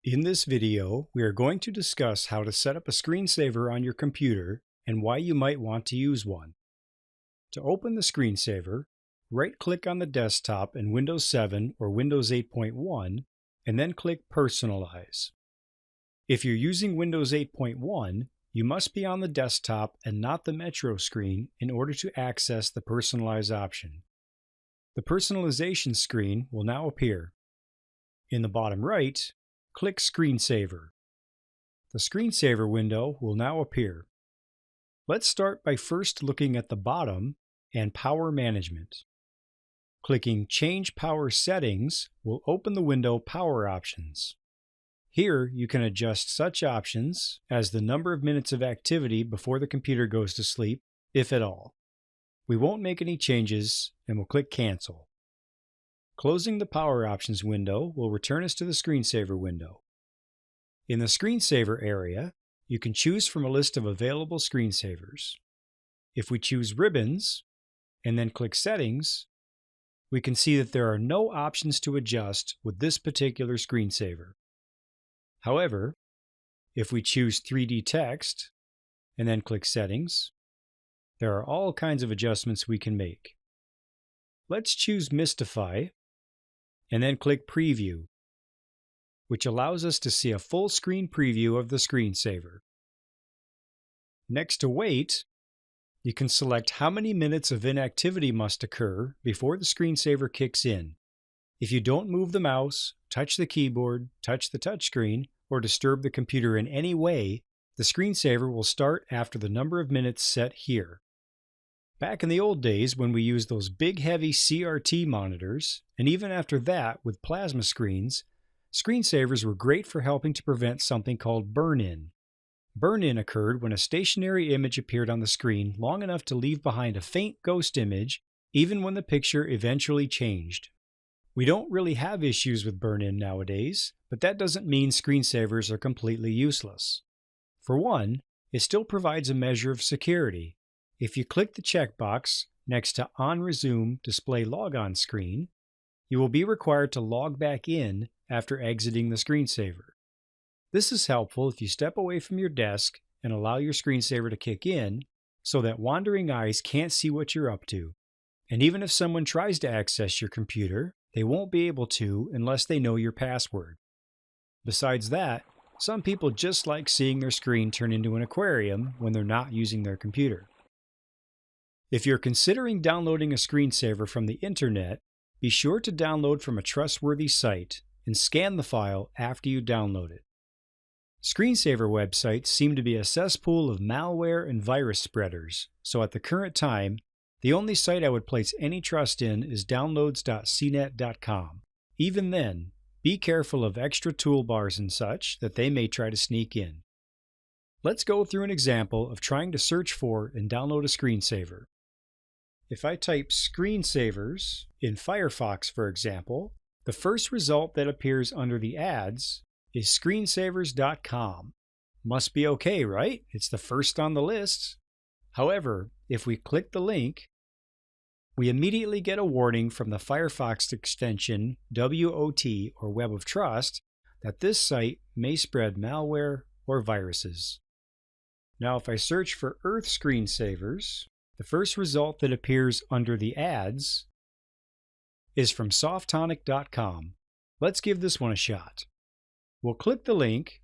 In this video, we are going to discuss how to set up a screensaver on your computer and why you might want to use one. To open the screensaver, right-click on the desktop in Windows 7 or Windows 8.1 and then click Personalize. If you're using Windows 8.1, you must be on the desktop and not the Metro screen in order to access the Personalize option. The personalization screen will now appear. In the bottom right, click Screensaver. The Screensaver window will now appear. Let's start by first looking at the bottom and Power Management. Clicking Change Power Settings will open the window Power Options. Here you can adjust such options as the number of minutes of activity before the computer goes to sleep, if at all. We won't make any changes and we'll click Cancel. Closing the Power Options window will return us to the Screensaver window. In the Screensaver area, you can choose from a list of available screensavers. If we choose Ribbons and then click Settings, we can see that there are no options to adjust with this particular screensaver. However, if we choose 3D Text and then click Settings, there are all kinds of adjustments we can make. Let's choose Mystify and then click Preview, which allows us to see a full screen preview of the screensaver. Next to Wait, you can select how many minutes of inactivity must occur before the screensaver kicks in. If you don't move the mouse, touch the keyboard, touch the touchscreen, or disturb the computer in any way, the screensaver will start after the number of minutes set here. Back in the old days when we used those big heavy CRT monitors, and even after that with plasma screens, screensavers were great for helping to prevent something called burn-in. Burn-in occurred when a stationary image appeared on the screen long enough to leave behind a faint ghost image even when the picture eventually changed. We don't really have issues with burn-in nowadays, but that doesn't mean screensavers are completely useless. For one, it still provides a measure of security. If you click the checkbox next to On Resume Display Logon screen, you will be required to log back in after exiting the screensaver. This is helpful if you step away from your desk and allow your screensaver to kick in so that wandering eyes can't see what you're up to. And even if someone tries to access your computer, they won't be able to unless they know your password. Besides that, some people just like seeing their screen turn into an aquarium when they're not using their computer. If you're considering downloading a screensaver from the internet, be sure to download from a trustworthy site and scan the file after you download it. Screensaver websites seem to be a cesspool of malware and virus spreaders, so at the current time, the only site I would place any trust in is downloads.cnet.com. Even then, be careful of extra toolbars and such that they may try to sneak in. Let's go through an example of trying to search for and download a screensaver. If I type screensavers in Firefox, for example, the first result that appears under the ads is screensavers.com. Must be okay, right? It's the first on the list. However, if we click the link, we immediately get a warning from the Firefox extension WOT or Web of Trust that this site may spread malware or viruses. Now if I search for Earth Screensavers, the first result that appears under the ads is from softonic.com. Let's give this one a shot. We'll click the link,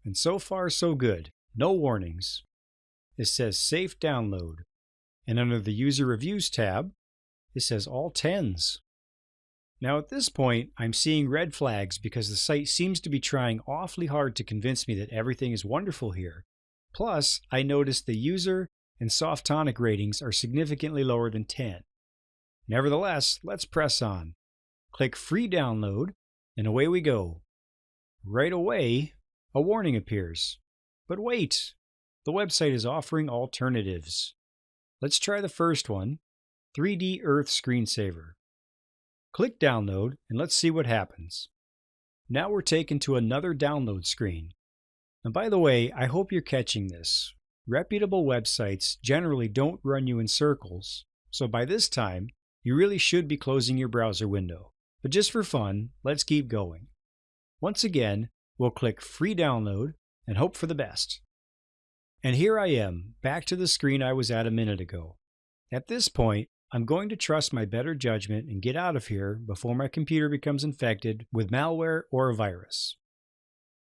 and so far so good. No warnings. It says Safe Download, and under the User Reviews tab, it says all 10s. Now at this point, I'm seeing red flags because the site seems to be trying awfully hard to convince me that everything is wonderful here. Plus, I noticed the user and Softonic ratings are significantly lower than 10. Nevertheless, let's press on. Click Free Download, and away we go. Right away, a warning appears. But wait, the website is offering alternatives. Let's try the first one, 3D Earth Screensaver. Click Download, and let's see what happens. Now we're taken to another download screen. And by the way, I hope you're catching this. Reputable websites generally don't run you in circles, so by this time, you really should be closing your browser window. But just for fun, let's keep going. Once again, we'll click Free Download and hope for the best. And here I am, back to the screen I was at a minute ago. At this point, I'm going to trust my better judgment and get out of here before my computer becomes infected with malware or a virus.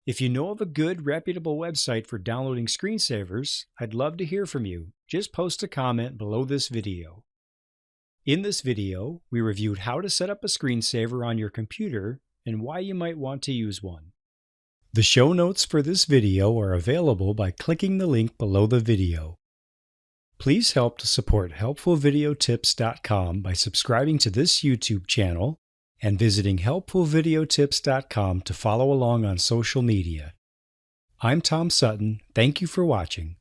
If you know of a good, reputable website for downloading screensavers, I'd love to hear from you. Just post a comment below this video. In this video, we reviewed how to set up a screensaver on your computer and why you might want to use one. The show notes for this video are available by clicking the link below the video. Please help to support helpfulvideotips.com by subscribing to this YouTube channel and visiting helpfulvideotips.com to follow along on social media. I'm Tom Sutton. Thank you for watching.